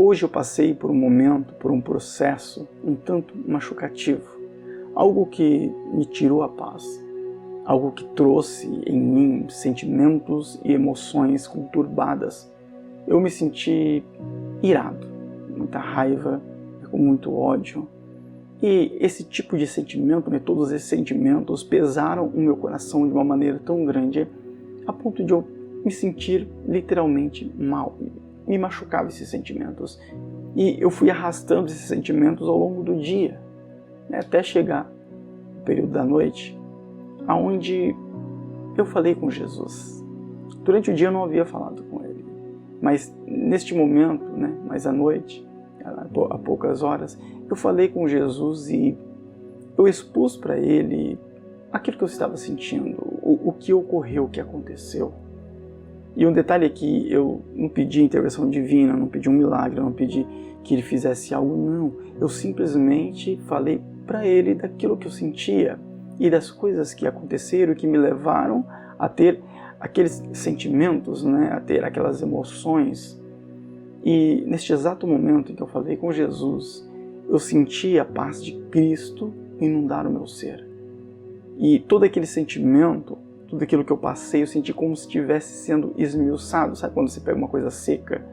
hoje eu passei por um momento, por um processo um tanto machucativo, algo que me tirou a paz, algo que trouxe em mim sentimentos e emoções conturbadas. Eu me senti irado, muita raiva, com muito ódio. E esse tipo de sentimento, todos esses sentimentos pesaram o meu coração de uma maneira tão grande, a ponto de eu me sentir literalmente mal. Me machucava esses sentimentos. E eu fui arrastando esses sentimentos ao longo do dia, até chegar no período da noite, onde eu falei com Jesus. Durante o dia eu não havia falado com Ele, mas neste momento, mais à noite, há poucas horas, eu falei com Jesus e eu expus para Ele aquilo que eu estava sentindo, o que ocorreu, o que aconteceu. E um detalhe é que eu não pedi intervenção divina, não pedi um milagre, não pedi que Ele fizesse algo, não. Eu simplesmente falei para Ele daquilo que eu sentia e das coisas que aconteceram e que me levaram a ter aqueles sentimentos, a ter aquelas emoções. E neste exato momento em que eu falei com Jesus, eu senti a paz de Cristo inundar o meu ser. E todo aquele sentimento, tudo aquilo que eu passei, eu senti como se estivesse sendo esmiuçado. Sabe quando você pega uma coisa seca,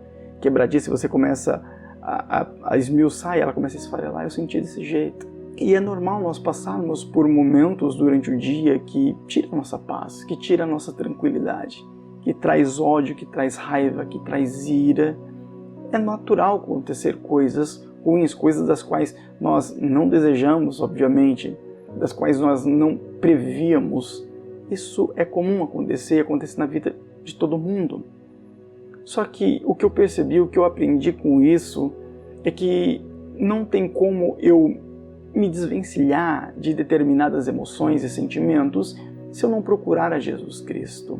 quebradiça, e você começa a esmiuçar e ela começa a esfarelar? Eu senti desse jeito. E é normal nós passarmos por momentos durante o dia que tira a nossa paz, que tira a nossa tranquilidade, que traz ódio, que traz raiva, que traz ira. É natural acontecer coisas ruins, coisas das quais nós não desejamos, obviamente, das quais nós não prevíamos. Isso é comum acontecer, acontece na vida de todo mundo. Só que o que eu percebi, o que eu aprendi com isso, é que não tem como eu me desvencilhar de determinadas emoções e sentimentos se eu não procurar a Jesus Cristo.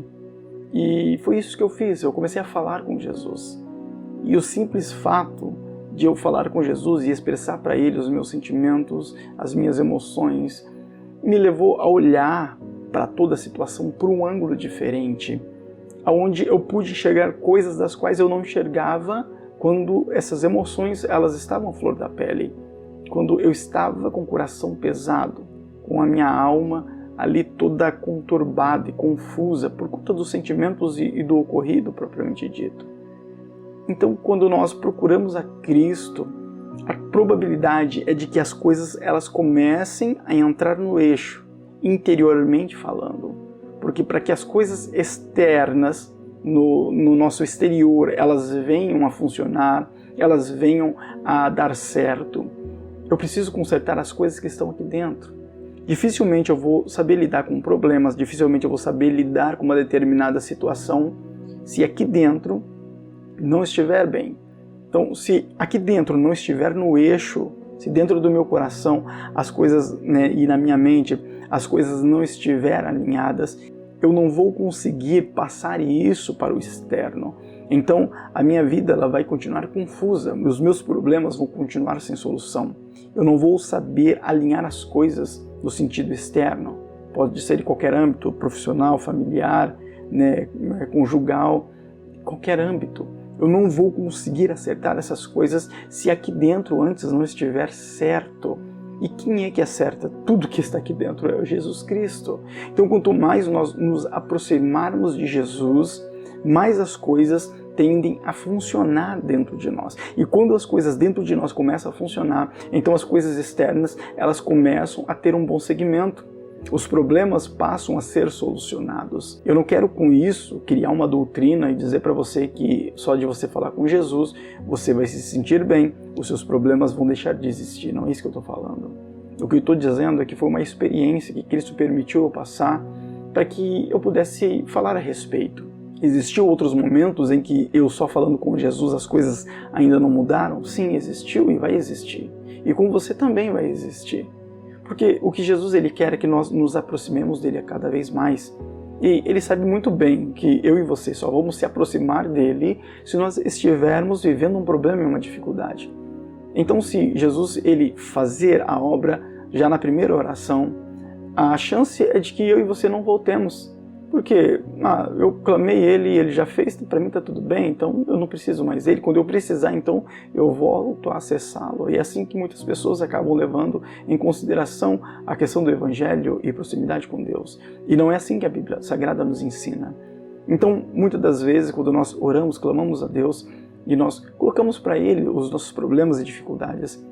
E foi isso que eu fiz, eu comecei a falar com Jesus. E o simples fato de eu falar com Jesus e expressar para Ele os meus sentimentos, as minhas emoções, me levou a olhar para toda a situação por um ângulo diferente, onde eu pude enxergar coisas das quais eu não enxergava quando essas emoções elas estavam à flor da pele, quando eu estava com o coração pesado, com a minha alma ali toda conturbada e confusa por conta dos sentimentos e do ocorrido propriamente dito. Então, quando nós procuramos a Cristo, a probabilidade é de que as coisas elas comecem a entrar no eixo, interiormente falando. Porque para que as coisas externas, no nosso exterior, elas venham a funcionar, elas venham a dar certo, eu preciso consertar as coisas que estão aqui dentro. Dificilmente eu vou saber lidar com problemas, dificilmente eu vou saber lidar com uma determinada situação se aqui dentro não estiver bem. Então, se aqui dentro não estiver no eixo, se dentro do meu coração as coisas, e na minha mente, as coisas não estiverem alinhadas, eu não vou conseguir passar isso para o externo. Então, a minha vida ela vai continuar confusa, os meus problemas vão continuar sem solução. Eu não vou saber alinhar as coisas no sentido externo. Pode ser em qualquer âmbito, profissional, familiar, conjugal, qualquer âmbito. Eu não vou conseguir acertar essas coisas se aqui dentro antes não estiver certo. E quem é que acerta tudo que está aqui dentro? É Jesus Cristo. Então, quanto mais nós nos aproximarmos de Jesus, mais as coisas tendem a funcionar dentro de nós. E quando as coisas dentro de nós começam a funcionar, então as coisas externas, elas começam a ter um bom segmento. Os problemas passam a ser solucionados. Eu não quero com isso criar uma doutrina e dizer para você que só de você falar com Jesus, você vai se sentir bem, os seus problemas vão deixar de existir. Não é isso que eu estou falando. O que eu estou dizendo é que foi uma experiência que Cristo permitiu eu passar para que eu pudesse falar a respeito. Existiu outros momentos em que eu só falando com Jesus as coisas ainda não mudaram? Sim, existiu e vai existir. E com você também vai existir. Porque o que Jesus ele quer é que nós nos aproximemos dele a cada vez mais. E ele sabe muito bem que eu e você só vamos se aproximar dele se nós estivermos vivendo um problema e uma dificuldade. Então, se Jesus ele fazer a obra já na primeira oração, a chance é de que eu e você não voltemos. Porque eu clamei ele e ele já fez, para mim está tudo bem, então eu não preciso mais dele. Quando eu precisar, então eu volto a acessá-lo. E é assim que muitas pessoas acabam levando em consideração a questão do Evangelho e proximidade com Deus. E não é assim que a Bíblia Sagrada nos ensina. Então, muitas das vezes, quando nós oramos, clamamos a Deus e nós colocamos para Ele os nossos problemas e dificuldades,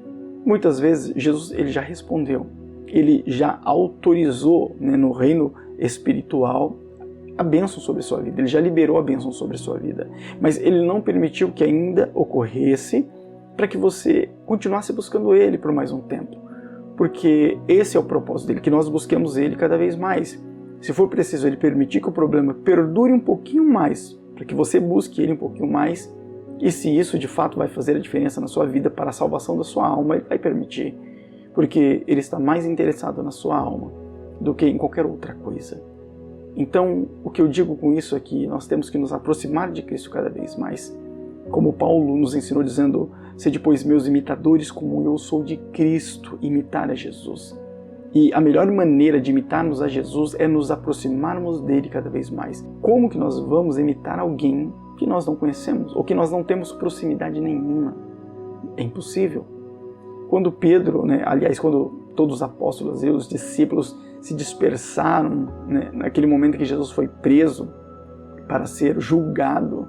muitas vezes Jesus ele já respondeu. Ele já autorizou, né, no reino espiritual a bênção sobre a sua vida, ele já liberou a bênção sobre a sua vida, mas ele não permitiu que ainda ocorresse para que você continuasse buscando ele por mais um tempo, porque esse é o propósito dele, que nós busquemos ele cada vez mais. Se for preciso ele permitir que o problema perdure um pouquinho mais, para que você busque ele um pouquinho mais, e se isso de fato vai fazer a diferença na sua vida para a salvação da sua alma, ele vai permitir, porque ele está mais interessado na sua alma do que em qualquer outra coisa. Então, o que eu digo com isso é que nós temos que nos aproximar de Cristo cada vez mais. Como Paulo nos ensinou dizendo, sede pois meus imitadores como eu sou de Cristo, imitar a Jesus. E a melhor maneira de imitarmos a Jesus é nos aproximarmos dele cada vez mais. Como que nós vamos imitar alguém que nós não conhecemos ou que nós não temos proximidade nenhuma? É impossível. Quando Pedro, aliás, quando todos os apóstolos e os discípulos se dispersaram, naquele momento que Jesus foi preso para ser julgado,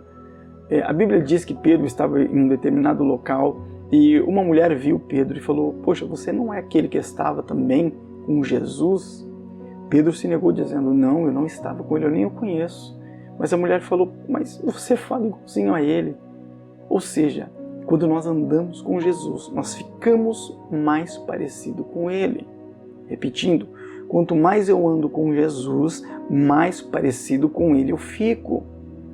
a Bíblia diz que Pedro estava em um determinado local e uma mulher viu Pedro e falou, poxa, você não é aquele que estava também com Jesus? Pedro se negou dizendo, não, eu não estava com ele, eu nem o conheço. Mas a mulher falou, mas você fala igualzinho a ele. Ou seja, quando nós andamos com Jesus, nós ficamos mais parecidos com ele. Repetindo, quanto mais eu ando com Jesus, mais parecido com ele eu fico.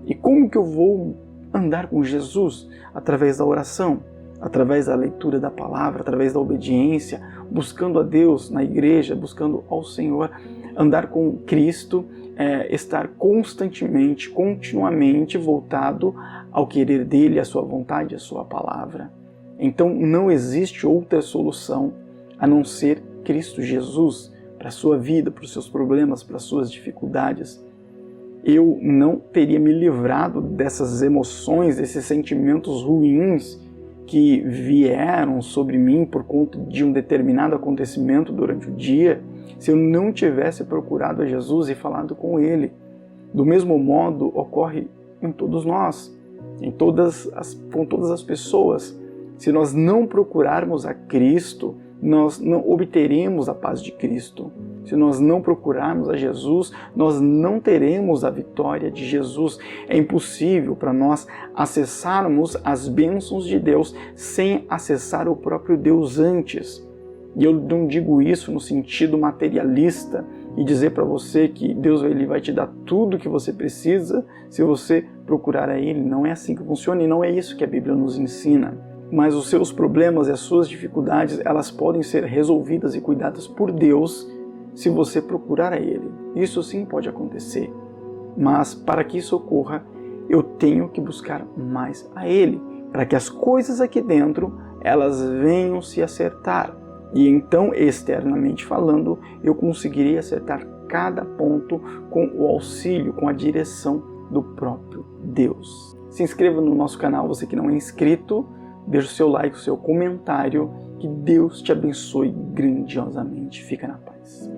E como que eu vou andar com Jesus? Através da oração, através da leitura da palavra, através da obediência, buscando a Deus na igreja, buscando ao Senhor, andar com Cristo, estar constantemente, continuamente voltado ao querer dele, à sua vontade, à sua palavra. Então não existe outra solução a não ser Cristo Jesus para a sua vida, para os seus problemas, para as suas dificuldades. Eu não teria me livrado dessas emoções, desses sentimentos ruins que vieram sobre mim por conta de um determinado acontecimento durante o dia, se eu não tivesse procurado a Jesus e falado com Ele. Do mesmo modo, ocorre em todos nós, com todas as pessoas. Se nós não procurarmos a Cristo, nós não obteremos a paz de Cristo. Se nós não procurarmos a Jesus, nós não teremos a vitória de Jesus. É impossível para nós acessarmos as bênçãos de Deus sem acessar o próprio Deus antes. E eu não digo isso no sentido materialista e dizer para você que Deus ele vai te dar tudo o que você precisa se você procurar a Ele. Não é assim que funciona e não é isso que a Bíblia nos ensina. Mas os seus problemas e as suas dificuldades, elas podem ser resolvidas e cuidadas por Deus se você procurar a Ele. Isso sim pode acontecer. Mas para que isso ocorra, eu tenho que buscar mais a Ele, para que as coisas aqui dentro, elas venham se acertar. E então, externamente falando, eu conseguirei acertar cada ponto com o auxílio, com a direção do próprio Deus. Se inscreva no nosso canal, você que não é inscrito, deixe o seu like, o seu comentário, que Deus te abençoe grandiosamente. Fica na paz.